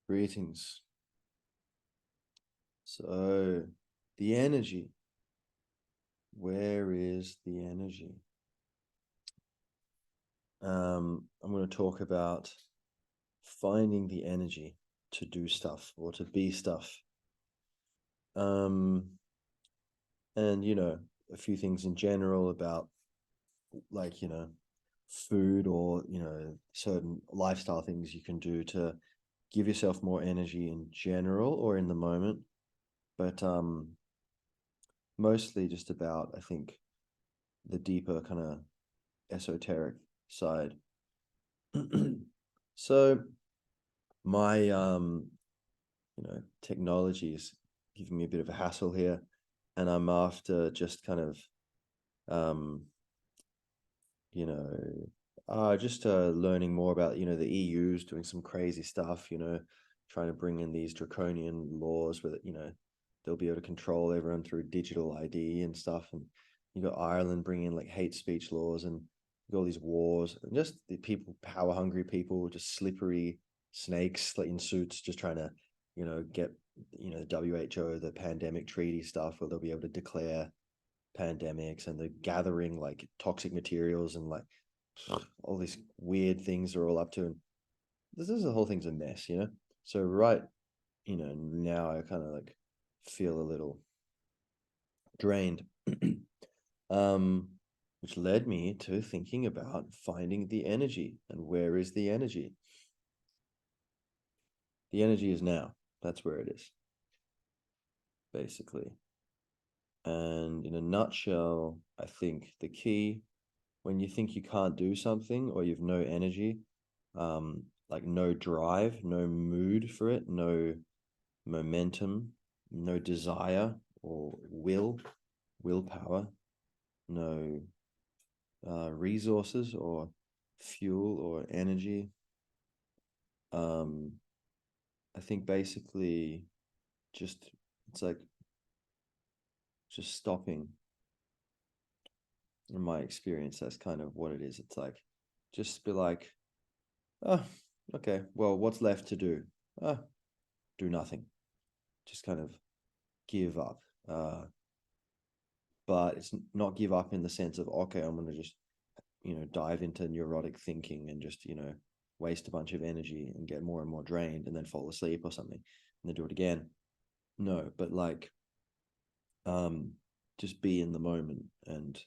Greetings. So, the energy. Where is the energy? I'm going to talk about finding the energy to do stuff or to be stuff. And, a few things in general about like, food or, certain lifestyle things you can do to give yourself more energy in general or in the moment. But mostly just about, I think, the deeper kind of esoteric side. So my technology is giving me a bit of a hassle here, and I'm after just kind of just learning more about the EU's doing some crazy stuff, trying to bring in these draconian laws where they'll be able to control everyone through digital ID and stuff. And you got Ireland bringing in like hate speech laws, and you got all these wars, and just the people, power hungry people, just slippery snakes like in suits, just trying to get the WHO, the pandemic treaty stuff, where they'll be able to declare pandemics, and they're gathering like toxic materials and like all these weird things are all up to. And this is the whole thing's a mess, so right now I kind of like feel a little drained. Which led me to thinking about finding the energy. And where is the energy? The energy is now. That's where it is, basically. And in a nutshell, I think the key, when you think you can't do something or you've no energy, like no drive, no mood for it, no momentum, no desire or willpower, no resources or fuel or energy. I think basically it's like just stopping. In my experience, that's kind of what it is. It's like, just be like, oh, okay, well, what's left to do? Do nothing. Just kind of give up. But it's not give up in the sense of, okay, I'm going to just, dive into neurotic thinking and just, waste a bunch of energy and get more and more drained and then fall asleep or something and then do it again. No, but like, just be in the moment and,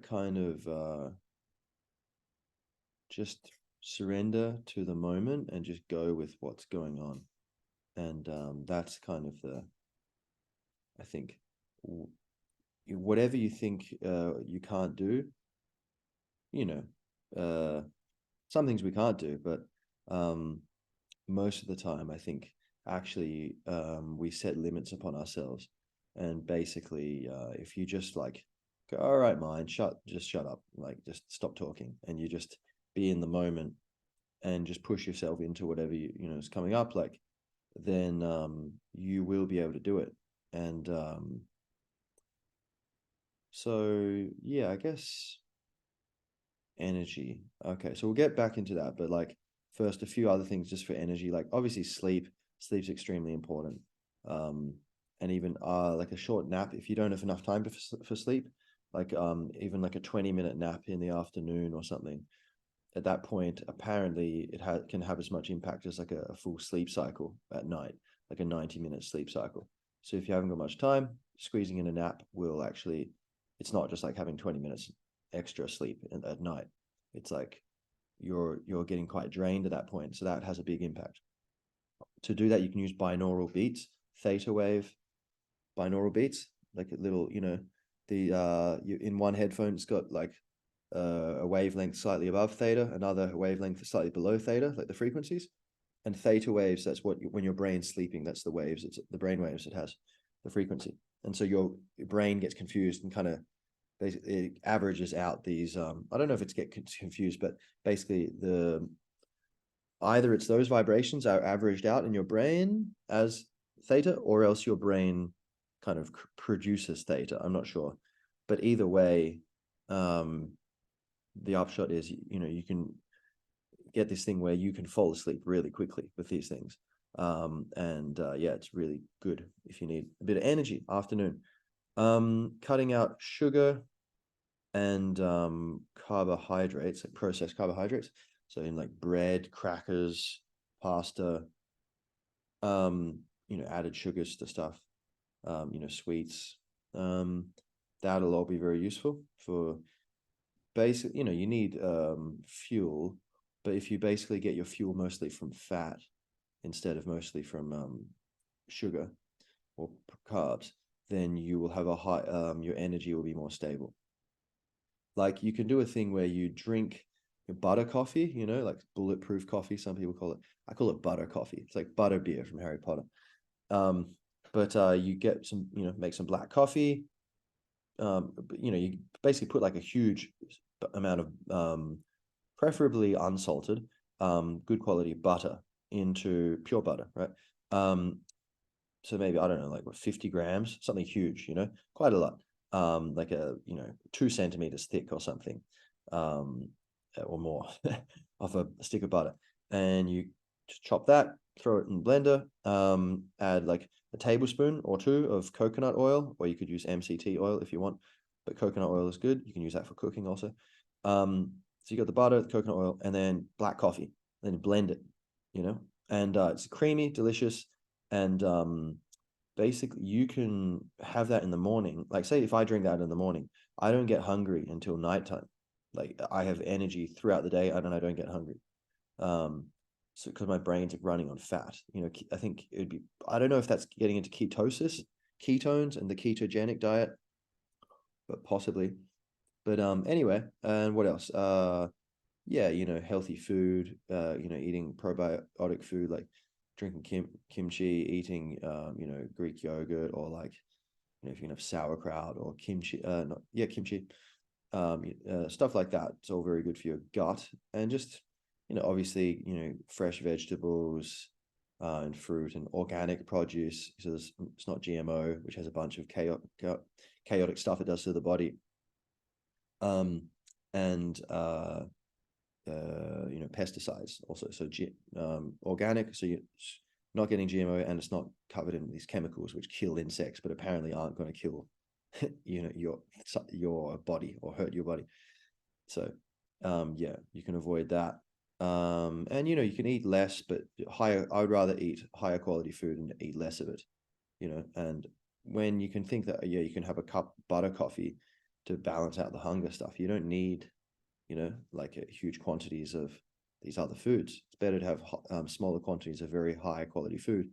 kind of just surrender to the moment and just go with what's going on. And that's kind of I think, whatever you think you can't do, some things we can't do, but most of the time, I think actually we set limits upon ourselves. And basically, if you just like go, all right, mind, just shut up, like just stop talking, and you just be in the moment and just push yourself into whatever is coming up, like then you will be able to do it. And so yeah, I guess energy. Okay, so we'll get back into that, but like first a few other things just for energy, like obviously sleep's extremely important. And even like a short nap if you don't have enough time for sleep, like even like a 20-minute nap in the afternoon or something. At that point, apparently it can have as much impact as like a full sleep cycle at night, like a 90-minute sleep cycle. So if you haven't got much time, squeezing in a nap will actually, it's not just like having 20 minutes extra sleep at night. It's like you're getting quite drained at that point. So that has a big impact. To do that, you can use binaural beats, theta wave, binaural beats, like a little, in one headphone, it's got like a wavelength slightly above theta, another wavelength slightly below theta, like the frequencies. And theta waves, that's when your brain's sleeping, that's the waves, it's the brain waves it has, the frequency. And so your brain gets confused and kind of basically it averages out these, I don't know if it's get confused, but basically either it's those vibrations are averaged out in your brain as theta, or else your brain kind of produces theta. I'm not sure. But either way, the upshot is, you can get this thing where you can fall asleep really quickly with these things. Yeah, it's really good if you need a bit of energy afternoon. Cutting out sugar and carbohydrates, like processed carbohydrates. So in like bread, crackers, pasta, added sugars to stuff, sweets. That'll all be very useful for basic, you need fuel, but if you basically get your fuel mostly from fat instead of mostly from sugar or carbs, then you will have a high, your energy will be more stable. Like you can do a thing where you drink butter coffee, like bulletproof coffee, some people call it. I call it butter coffee. It's like butter beer from Harry Potter. But you get some, make some black coffee. You basically put like a huge amount of preferably unsalted, good quality butter into pure butter, right? So maybe, I don't know, like what, 50 grams, something huge, quite a lot. Like 2 centimeters thick or something, or more of a stick of butter. And you just chop that, throw it in the blender, add like a tablespoon or 2 of coconut oil, or you could use MCT oil if you want, but coconut oil is good. You can use that for cooking also. So you got the butter, the coconut oil, and then black coffee, then blend it, and it's creamy, delicious. And basically you can have that in the morning. Like say if I drink that in the morning, I don't get hungry until nighttime. Like I have energy throughout the day, and I don't get hungry. So because my brain's running on fat, I think it'd be, I don't know if that's getting into ketosis, ketones and the ketogenic diet, but possibly. But anyway, and what else? Yeah, healthy food, eating probiotic food, like drinking kimchi, eating Greek yogurt, or like, if you can have sauerkraut or kimchi, kimchi, stuff like that. It's all very good for your gut. And just, obviously, fresh vegetables, and fruit and organic produce, so it's not GMO, which has a bunch of chaotic stuff it does to the body. And pesticides also. So organic, so you're not getting GMO, and it's not covered in these chemicals which kill insects, but apparently aren't going to kill your body or hurt your body. So yeah, you can avoid that. And you can eat less, but higher. I would rather eat higher quality food and eat less of it. And when you can think that, yeah, you can have a cup butter coffee to balance out the hunger stuff. You don't need like huge quantities of these other foods. It's better to have smaller quantities of very high quality food,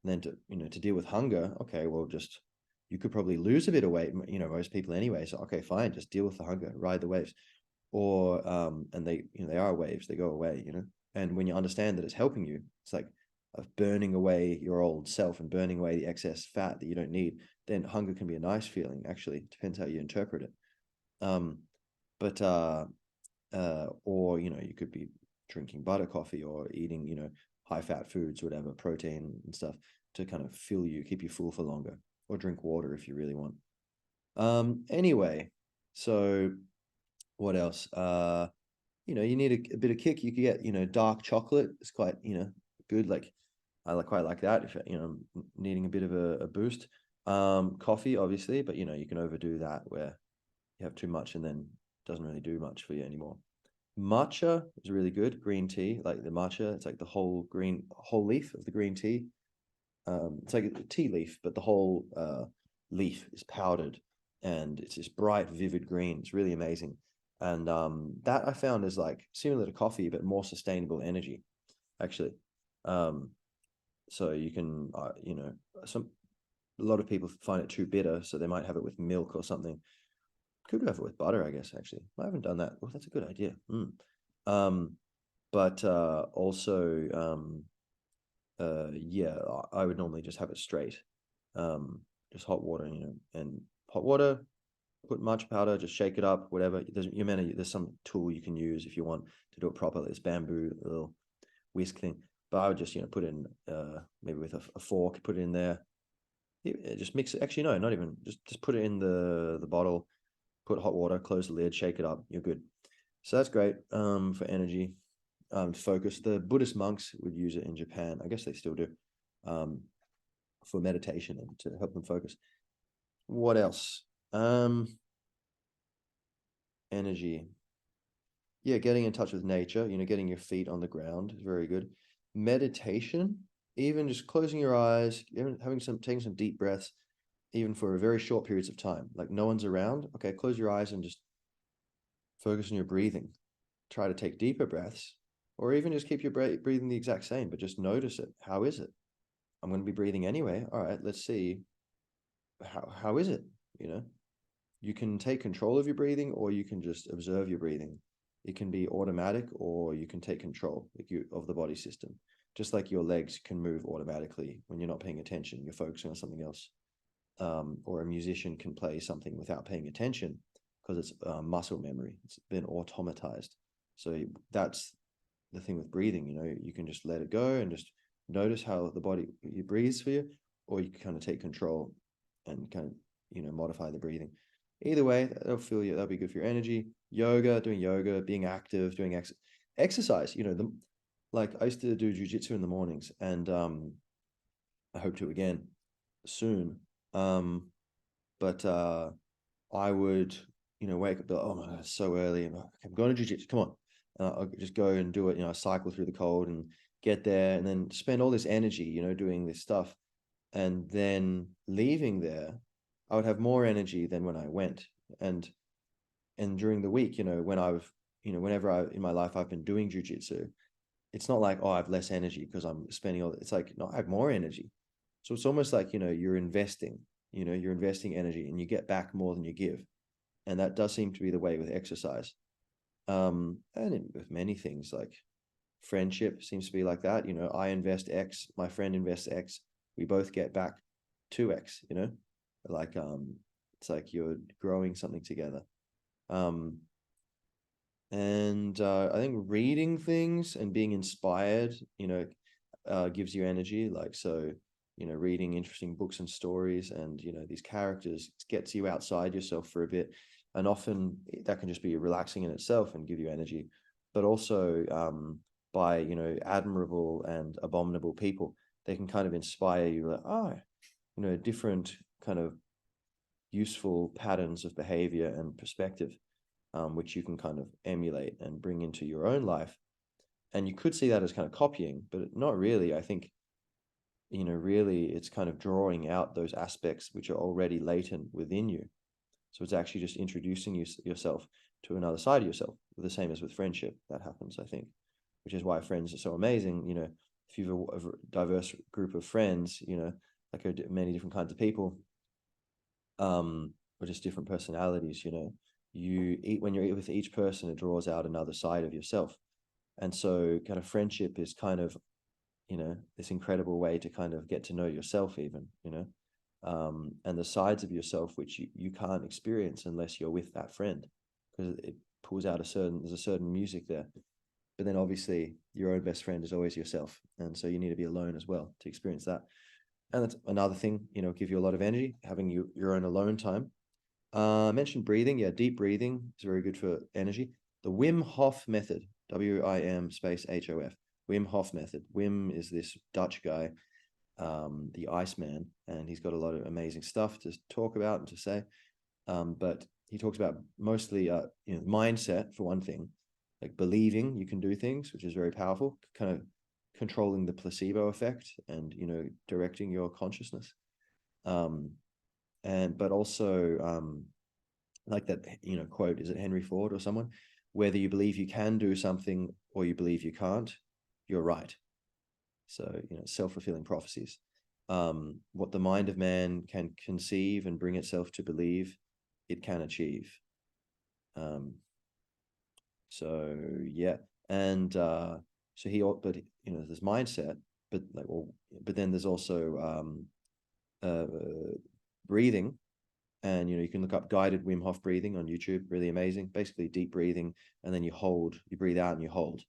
and then to deal with hunger. Okay, well, just, you could probably lose a bit of weight, most people anyway. So okay, fine, just deal with the hunger, ride the waves. Or and they are waves, they go away. And when you understand that it's helping you, it's like of burning away your old self and burning away the excess fat that you don't need. Then hunger can be a nice feeling. Actually, it depends how you interpret it. But or you could be drinking butter coffee or eating high fat foods, whatever, protein and stuff, to kind of fill you, keep you full for longer, or drink water if you really want. Anyway, so what else? You need a bit of kick. You could get dark chocolate. It's quite good. Like I quite like that if needing a bit of a boost. Coffee obviously, but you can overdo that where you have too much and then doesn't really do much for you anymore. Matcha is really good. Green tea, like the matcha, it's like the whole leaf of the green tea. It's like a tea leaf, but the whole leaf is powdered, and it's this bright, vivid green. It's really amazing. And that I found is like similar to coffee, but more sustainable energy, actually. So you can, a lot of people find it too bitter, so they might have it with milk or something. Could have it with butter, I guess, actually. I haven't done that. Oh, that's a good idea. But also, yeah, I would normally just have it straight. Just hot water, and hot water, put matcha powder, just shake it up, whatever. There's some tool you can use if you want to do it properly. It's bamboo, a little whisk thing. But I would just, put it in, maybe with a fork, put it in there. Just mix it. Actually, no, not even. Just put it in the bottle. put hot water, close the lid, shake it up, you're good. So that's great for energy, focus. The Buddhist monks would use it in Japan. I guess they still do, for meditation and to help them focus. What else? Energy. Yeah, getting in touch with nature, getting your feet on the ground is very good. Meditation, even just closing your eyes, taking some deep breaths, even for very short periods of time. Like no one's around. Okay, close your eyes and just focus on your breathing. Try to take deeper breaths, or even just keep your breathing the exact same, but just notice it. How is it? I'm going to be breathing anyway. All right, let's see. How is it? You can take control of your breathing, or you can just observe your breathing. It can be automatic, or you can take control of the body system. Just like your legs can move automatically when you're not paying attention, you're focusing on something else. Or a musician can play something without paying attention because it's muscle memory. It's been automatized. So that's the thing with breathing. You can just let it go and just notice how the body breathes for you, or you can kind of take control and kind of modify the breathing. Either way, that'll be good for your energy. Doing yoga, being active, doing exercise. Like I used to do jujitsu in the mornings, and I hope to again soon. But I would wake up, oh my God, it's so early, and I'm going to jujitsu. Come on, I'll just go and do it. Cycle through the cold and get there, and then spend all this energy, doing this stuff, and then leaving there, I would have more energy than when I went. And during the week, whenever in my life I've been doing jujitsu, it's not like, oh, I have less energy because I'm spending it's like, no, I have more energy. So it's almost like, you're investing energy and you get back more than you give. And that does seem to be the way with exercise. And with many things, like friendship seems to be like that. I invest X, my friend invests X, we both get back 2X, like it's like you're growing something together. And I think reading things and being inspired, gives you energy. Like, so, reading interesting books and stories and, these characters gets you outside yourself for a bit. And often that can just be relaxing in itself and give you energy, but also by, admirable and abominable people, they can kind of inspire you, like, different kind of useful patterns of behavior and perspective, which you can kind of emulate and bring into your own life. And you could see that as kind of copying, but not really. I think, really it's kind of drawing out those aspects which are already latent within you. So it's actually just introducing yourself to another side of yourself. The same as with friendship, that happens, I think, which is why friends are so amazing. If you have a diverse group of friends, like many different kinds of people, or just different personalities, when you're with each person, it draws out another side of yourself. And so kind of friendship is kind of, this incredible way to kind of get to know yourself even, and the sides of yourself which you can't experience unless you're with that friend, because it pulls out there's a certain music there. But then obviously your own best friend is always yourself, and so you need to be alone as well to experience that. And that's another thing, give you a lot of energy, having your own alone time. I mentioned breathing. Yeah, deep breathing is very good for energy. The Wim Hof method, WIM space HOF, Wim Hof method. Wim is this Dutch guy, the Iceman, and he's got a lot of amazing stuff to talk about and to say. But he talks about mostly, mindset for one thing, like believing you can do things, which is very powerful, kind of controlling the placebo effect and, directing your consciousness. But also, like that, quote, is it Henry Ford or someone? Whether you believe you can do something or you believe you can't, you're right. So, self-fulfilling prophecies. What the mind of man can conceive and bring itself to believe, it can achieve. So yeah, and so but there's mindset, but then there's also breathing. And you can look up guided Wim Hof breathing on YouTube, really amazing. Basically deep breathing, and then you breathe out and you hold,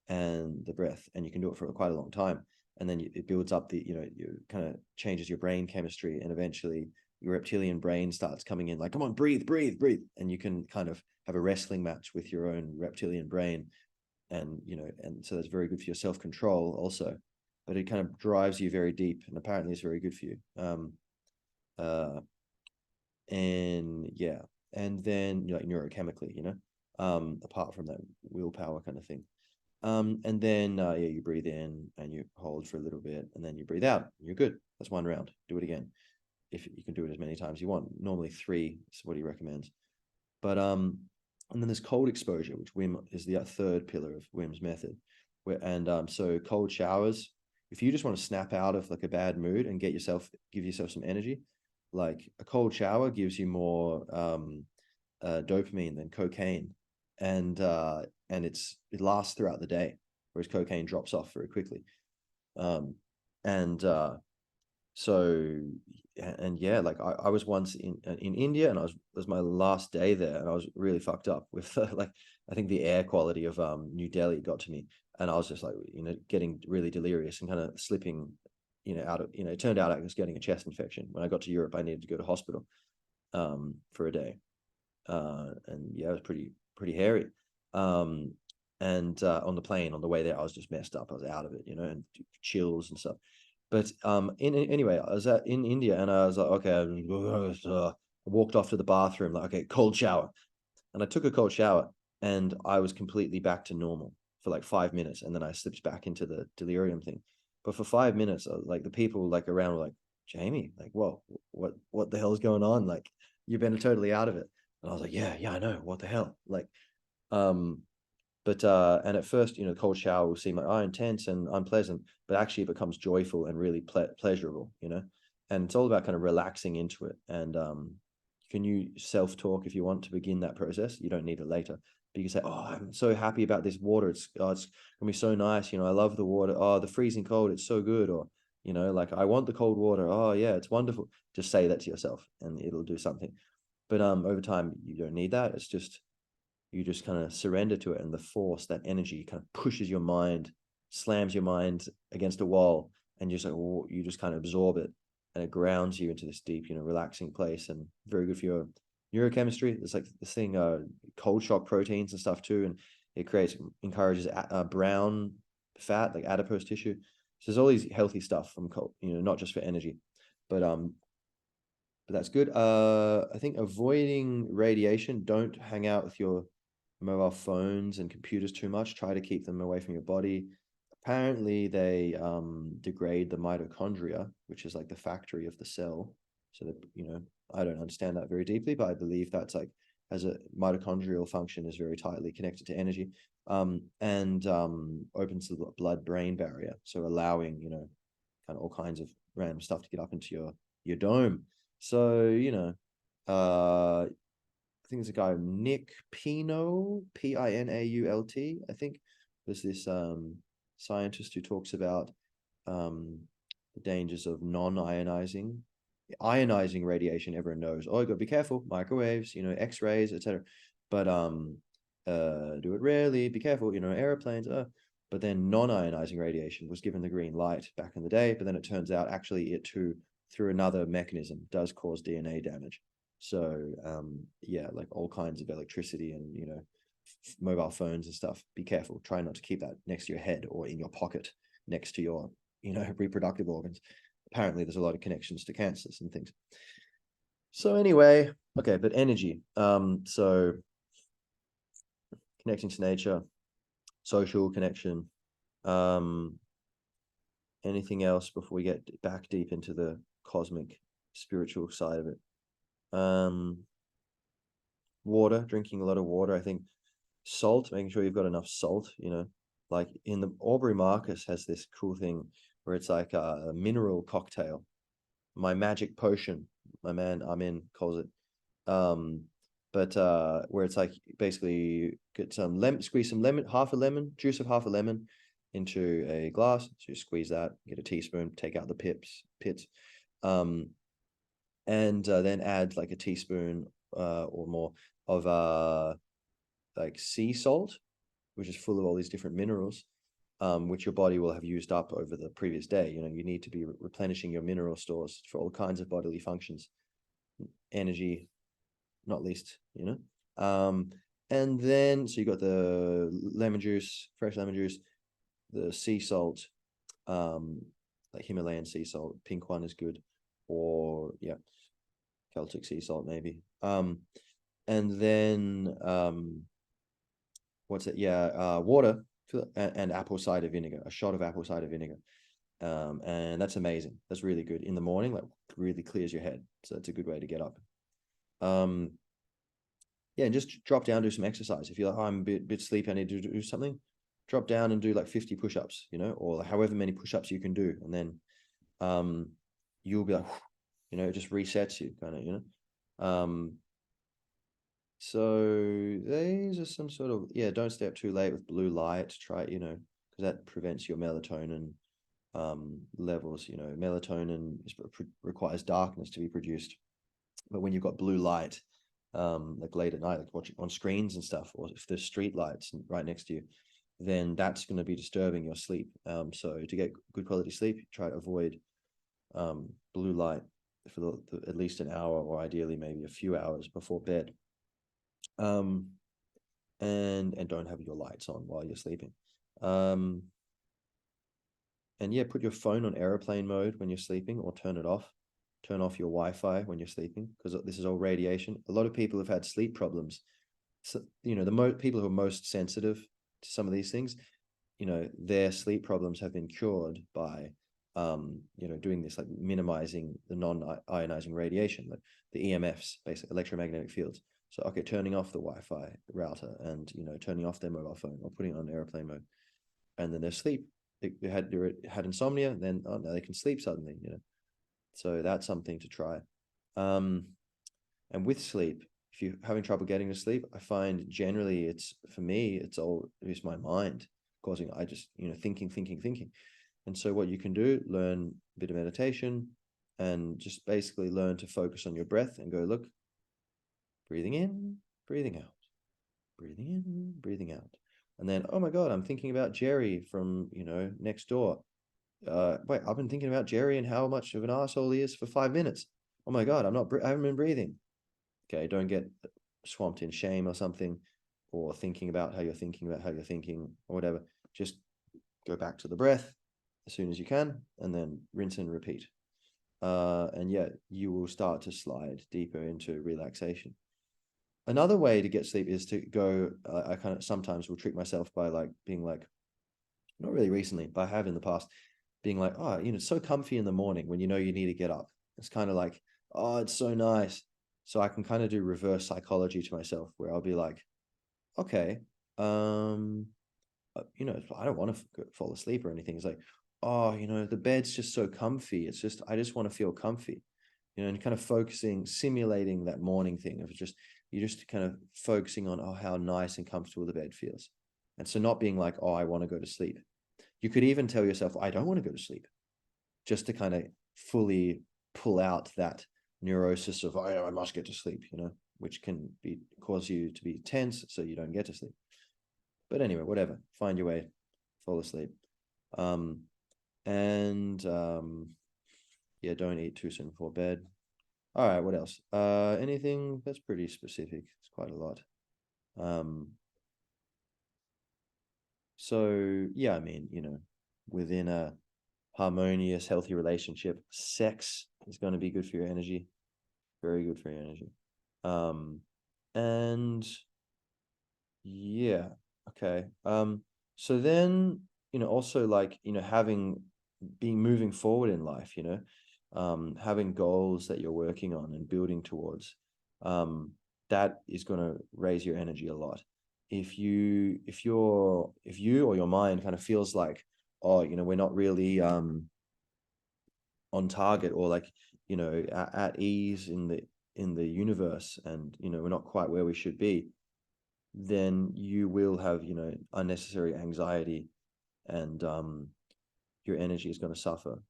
and the breath, and you can do it for quite a long time. And then it builds up you kind of changes your brain chemistry, and eventually your reptilian brain starts coming in like, come on, breathe, breathe, breathe. And you can kind of have a wrestling match with your own reptilian brain. And, and so that's very good for your self-control also, but it kind of drives you very deep, and apparently it's very good for you. And yeah, and then like neurochemically, apart from that willpower kind of thing. And then you breathe in and you hold for a little bit, and then you breathe out. You're good. That's one round. Do it again. If you can do it as many times as you want. Normally 3 is what he recommends. But and then there's cold exposure, which Wim is the third pillar of Wim's method. So cold showers. If you just want to snap out of like a bad mood and give yourself some energy, like a cold shower gives you more dopamine than cocaine, and it lasts throughout the day, whereas cocaine drops off very quickly. Like I was once in India, and it was my last day there, and I was really fucked up with like, I think the air quality of New Delhi got to me, and I was just like, getting really delirious and kind of slipping, out of, it turned out I was getting a chest infection. When I got to Europe, I needed to go to hospital for a day. And yeah, it was pretty hairy. And on the plane on the way there, I was just messed up. I was out of it, and chills and stuff. But anyway, I was in India, and I was like, okay, I walked off to the bathroom, like, okay, cold shower. And I took a cold shower, and I was completely back to normal for like 5 minutes, and then I slipped back into the delirium thing. But for 5 minutes, like the people like around were like, Jamie, like, whoa, what the hell is going on? Like, you've been totally out of it. And I was like, yeah, I know, what the hell? Like, and at first, cold shower will seem like, intense and unpleasant, but actually it becomes joyful and really pleasurable, and it's all about kind of relaxing into it. And can you self-talk if you want to begin that process? You don't need it later, but you can say, oh, I'm so happy about this water. It's gonna be so nice. I love the water. Oh, the freezing cold, it's so good. Or, like, I want the cold water. Oh yeah, it's wonderful. Just say that to yourself and it'll do something. But over time, you don't need that. It's just, you just kind of surrender to it, and the force, that energy kind of pushes your mind, slams your mind against a wall, and you just kind of absorb it, and it grounds you into this deep, relaxing place, and very good for your neurochemistry. There's like this thing, cold shock proteins and stuff too, and it encourages brown fat, like adipose tissue. So there's all these healthy stuff from cold, not just for energy, but that's good. I think avoiding radiation. Don't hang out with your mobile phones and computers too much. Try to keep them away from your body. Apparently, they degrade the mitochondria, which is like the factory of the cell. So that, I don't understand that very deeply, but I believe that's like, as a mitochondrial function is very tightly connected to energy, and opens the blood-brain barrier, so allowing, kind of all kinds of random stuff to get up into your dome. So, I think there's a guy, Nick Pinault, Pinault, I think, was this scientist who talks about the dangers of non-ionizing. Ionizing radiation, everyone knows, oh, you got to be careful, microwaves, X-rays, etc. But do it rarely, be careful, airplanes. But then non-ionizing radiation was given the green light back in the day, but then it turns out actually it too, through another mechanism, does cause DNA damage. So yeah, like all kinds of electricity and, mobile phones and stuff, be careful. Try not to keep that next to your head or in your pocket next to your, reproductive organs. Apparently there's a lot of connections to cancers and things. So anyway, okay, but energy. So connecting to nature, social connection. Anything else before we get back deep into the cosmic spiritual side of it? Water, drinking a lot of water. I think salt, making sure you've got enough salt, like in the Aubrey Marcus has this cool thing where it's like a mineral cocktail. My magic potion, my man Amin calls it. But where it's like basically get some lemon, squeeze some lemon, juice of half a lemon into a glass. So you squeeze that, get a teaspoon, take out the pits, and then add like a teaspoon or more of like sea salt, which is full of all these different minerals, which your body will have used up over the previous day. You need to be replenishing your mineral stores for all kinds of bodily functions. energy, not least, and then so you got the lemon juice, fresh lemon juice, the sea salt, like Himalayan sea salt, pink one is good, or yeah, Celtic sea salt maybe. And then what's it? Yeah, water and apple cider vinegar, a shot of apple cider vinegar. And that's amazing. That's really good in the morning, like really clears your head. So it's a good way to get up. Yeah, and just drop down, do some exercise. If you're like, oh, I'm a bit sleepy, I need to do something, drop down and do like 50 push-ups, or however many push-ups you can do. And then you'll be like, it just resets you kind of. So these are some sort of, yeah, don't stay up too late with blue light. Try, because that prevents your melatonin levels. Melatonin requires darkness to be produced. But when you've got blue light, like late at night, like watching on screens and stuff, or if there's street lights right next to you, then that's going to be disturbing your sleep. So to get good quality sleep, try to avoid blue light for at least an hour, or ideally maybe a few hours before bed. And don't have your lights on while you're sleeping. And yeah, put your phone on airplane mode when you're sleeping, or turn it off. Turn off your Wi-Fi when you're sleeping, because this is all radiation. A lot of people have had sleep problems. So, the people who are most sensitive to some of these things, their sleep problems have been cured by, doing this, like minimizing the non-ionizing radiation, like the EMFs, basically electromagnetic fields. So, okay, turning off the Wi-Fi router and, turning off their mobile phone or putting it on airplane mode, and then their sleep. They had insomnia, then now they can sleep suddenly, So that's something to try. And with sleep, if you're having trouble getting to sleep, I find generally it's my mind causing, I just, thinking. And so what you can do, learn a bit of meditation and just basically learn to focus on your breath and go, look, breathing in, breathing out, breathing in, breathing out. And then, oh my God, I'm thinking about Jerry from, next door. Wait, I've been thinking about Jerry and how much of an asshole he is for 5 minutes. Oh my God, I haven't been breathing. Okay, don't get swamped in shame or something, or thinking about how you're thinking or whatever. Just go back to the breath as soon as you can, and then rinse and repeat. And yeah, you will start to slide deeper into relaxation. Another way to get sleep is to go, I kind of sometimes will trick myself by like being like, not really recently, but I have in the past, being like, oh, it's so comfy in the morning when you need to get up. It's kind of like, oh, it's so nice. So I can kind of do reverse psychology to myself, where I'll be like, okay, I don't want to fall asleep or anything. It's like, oh, the bed's just so comfy. It's just, I just want to feel comfy, and kind of simulating that morning thing of you're just kind of focusing on, oh, how nice and comfortable the bed feels. And so not being like, oh, I want to go to sleep. You could even tell yourself, I don't want to go to sleep, just to kind of fully pull out that neurosis of, oh, I must get to sleep, which can cause you to be tense, so you don't get to sleep. But anyway, whatever, find your way, fall asleep. Yeah, don't eat too soon before bed. All right, what else? Anything that's pretty specific? It's quite a lot. So yeah, I mean, within a harmonious, healthy relationship, sex is going to be good for your energy, very good for your energy. And yeah, okay. So then, also like, moving forward in life, having goals that you're working on and building towards, that is going to raise your energy a lot. If you or your mind kind of feels like, oh, we're not really on target, or like, at ease in the universe, and we're not quite where we should be, then you will have unnecessary anxiety, and your energy is going to suffer.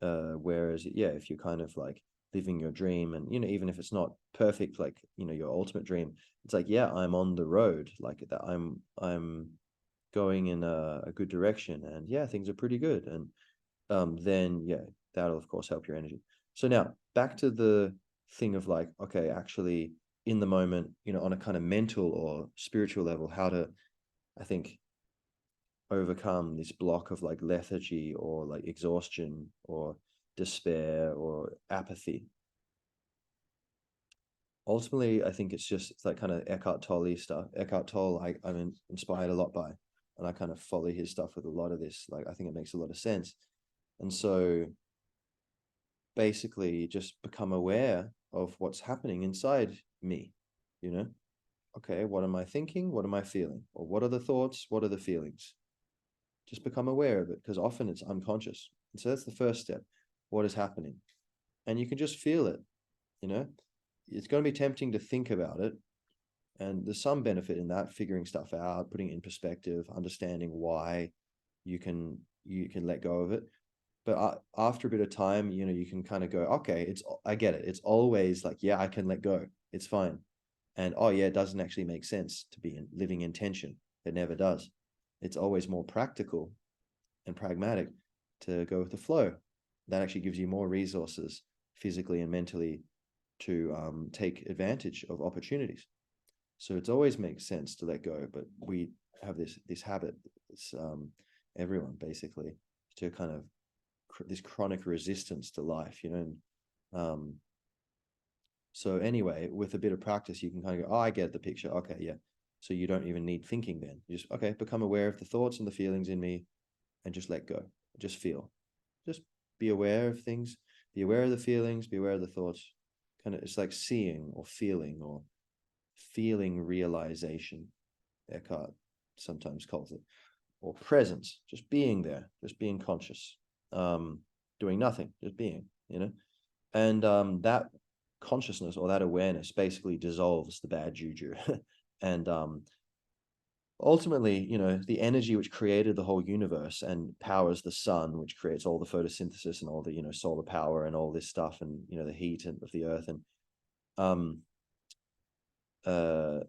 Whereas if you're kind of like living your dream, and even if it's not perfect, like your ultimate dream, it's like, yeah, I'm on the road, like that, I'm going in a good direction, and yeah, things are pretty good, and then yeah, that'll of course help your energy. So now back to the thing of like, okay, actually in the moment, you know, on a kind of mental or spiritual level, how to, I think, overcome this block of like lethargy or like exhaustion or despair or apathy. Ultimately, I think it's like kind of Eckhart Tolle stuff. Eckhart Tolle, I'm inspired a lot by, and I kind of follow his stuff with a lot of this. Like, I think it makes a lot of sense. And so basically just become aware of what's happening inside me, you know? Okay, what am I thinking? What am I feeling? Or what are the thoughts? What are the feelings? Just become aware of it, because often it's unconscious. And so that's the first step. What is happening? And you can just feel it, you know? It's going to be tempting to think about it. And there's some benefit in that, figuring stuff out, putting it in perspective, understanding why you can let go of it. But after a bit of time, you know, you can kind of go, okay, I get it. It's always like, yeah, I can let go. It's fine. And oh yeah, it doesn't actually make sense to be living in tension. It never does. It's always more practical and pragmatic to go with the flow. That actually gives you more resources physically and mentally to take advantage of opportunities. So it always makes sense to let go, but we have this habit, it's everyone basically, to kind of this chronic resistance to life, you know. And so anyway, with a bit of practice, you can kind of go, oh, I get the picture. Okay, yeah. So you don't even need thinking then. You just, okay, become aware of the thoughts and the feelings in me and just let go. Just feel. Just be aware of things, be aware of the feelings, be aware of the thoughts. Kind of, it's like seeing or feeling realization, Eckhart sometimes calls it, or presence, just being there, just being conscious, doing nothing, just being, you know. And that consciousness or that awareness basically dissolves the bad juju. And ultimately, you know, the energy which created the whole universe and powers the sun, which creates all the photosynthesis and all the, you know, solar power and all this stuff, and, you know, the heat of the earth, and uh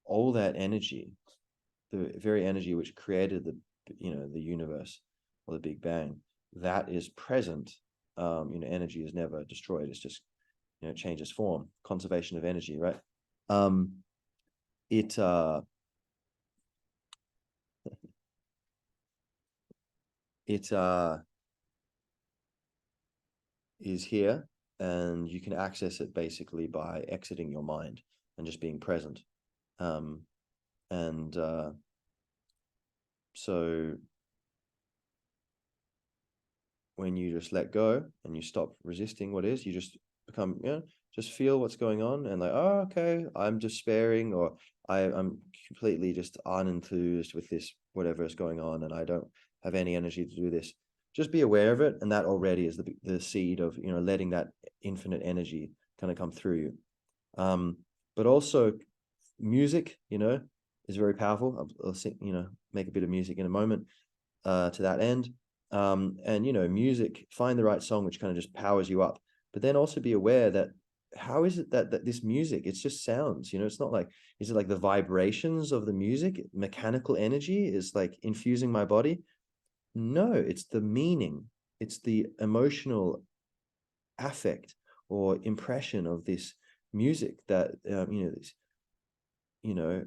all that energy, the very energy which created the, you know, the universe or the Big Bang, that is present. You know, energy is never destroyed. It's just, you know, it changes form. Conservation of energy, right? It it is here, and you can access it basically by exiting your mind and just being present. And so when you just let go and you stop resisting what is, you just become, you know, just feel what's going on, and like, oh, okay, I'm despairing, or I'm completely just unenthused with this, whatever is going on, and I don't have any energy to do this. Just be aware of it, and that already is the seed of, you know, letting that infinite energy kind of come through you. But also music, you know, is very powerful. I'll sing, you know, make a bit of music in a moment to that end. And, you know, music, find the right song which kind of just powers you up, but then also be aware that how is it that this music, it's just sounds, you know, it's not like, is it like the vibrations of the music, mechanical energy is like infusing my body? No, it's the meaning, it's the emotional affect or impression of this music that, you know, this, you know,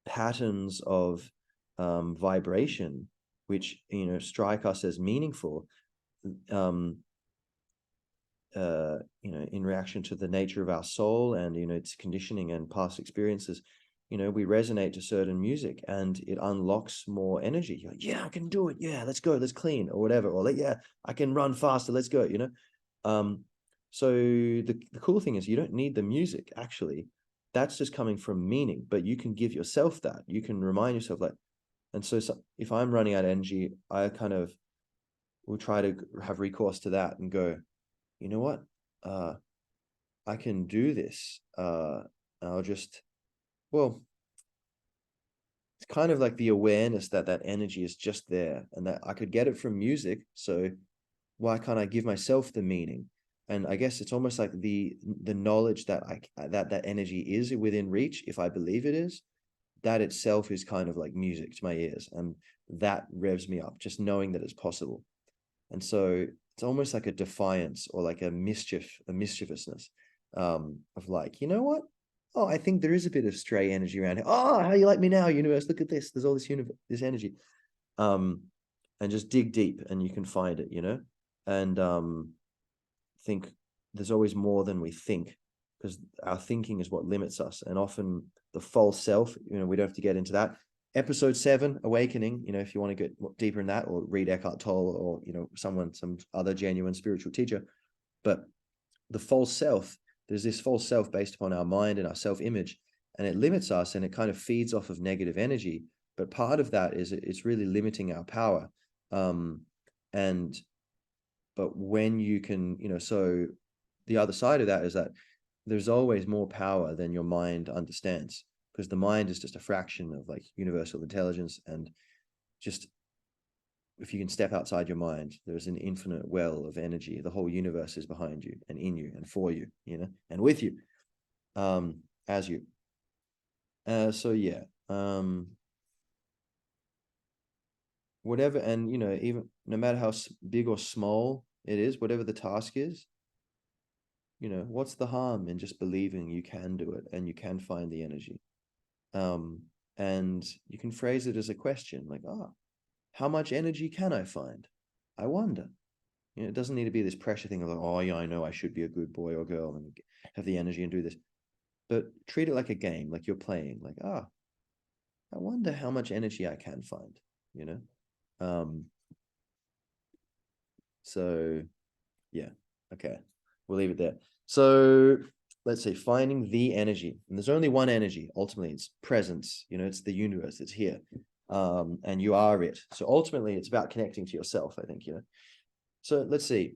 patterns of vibration which, you know, strike us as meaningful, you know, in reaction to the nature of our soul and, you know, its conditioning and past experiences. You know, we resonate to certain music and it unlocks more energy. You're like, yeah, I can do it. Yeah, let's go, let's clean, or whatever. Or like, yeah, I can run faster, let's go, you know. So the cool thing is you don't need the music, actually. That's just coming from meaning, but you can give yourself that. You can remind yourself, like, and so if I'm running out of energy, I kind of will try to have recourse to that and go, you know what? I can do this. I'll just, well, it's kind of like the awareness that that energy is just there and that I could get it from music. So why can't I give myself the meaning? And I guess it's almost like the knowledge that that energy is within reach, if I believe it is, that itself is kind of like music to my ears, and that revs me up, just knowing that it's possible. And so it's almost like a defiance or like a mischievousness, of like, you know what? Oh, I think there is a bit of stray energy around here. Oh, how you like me now, universe? Look at this. There's all this this energy. And just dig deep and you can find it, you know? And think there's always more than we think, because our thinking is what limits us. And often the false self, you know, we don't have to get into that. Episode 7, Awakening, you know, if you want to get deeper in that, or read Eckhart Tolle, or, you know, some other genuine spiritual teacher. But the false self, there's this false self based upon our mind and our self-image, and it limits us, and it kind of feeds off of negative energy. But part of that is it's really limiting our power. And but when you can, you know, so the other side of that is that there's always more power than your mind understands, because the mind is just a fraction of like universal intelligence. And just, if you can step outside your mind, there's an infinite well of energy. The whole universe is behind you and in you and for you, you know, and with you, as you. So yeah, whatever, and you know, even no matter how big or small it is, whatever the task is, you know, what's the harm in just believing you can do it and you can find the energy? And you can phrase it as a question, like, how much energy can I find? I wonder. You know, it doesn't need to be this pressure thing of like, oh yeah, I know I should be a good boy or girl and have the energy and do this. But treat it like a game, like you're playing, like, I wonder how much energy I can find, you know? So yeah, okay, we'll leave it there. So let's say finding the energy, and there's only one energy. Ultimately, it's presence. You know, it's the universe. It's here, and you are it. So ultimately, it's about connecting to yourself, I think. You know. So let's see,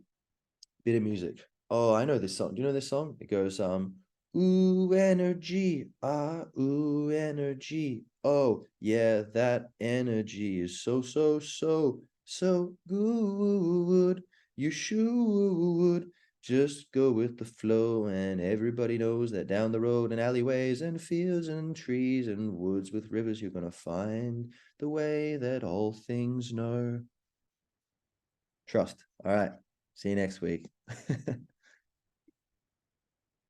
bit of music. Oh, I know this song. Do you know this song? It goes, ooh, energy, ooh, energy. Oh, yeah, that energy is so, so, so, so good. You should just go with the flow. And everybody knows that down the road and alleyways and fields and trees and woods with rivers, you're going to find the way that all things know. Trust. All right. See you next week.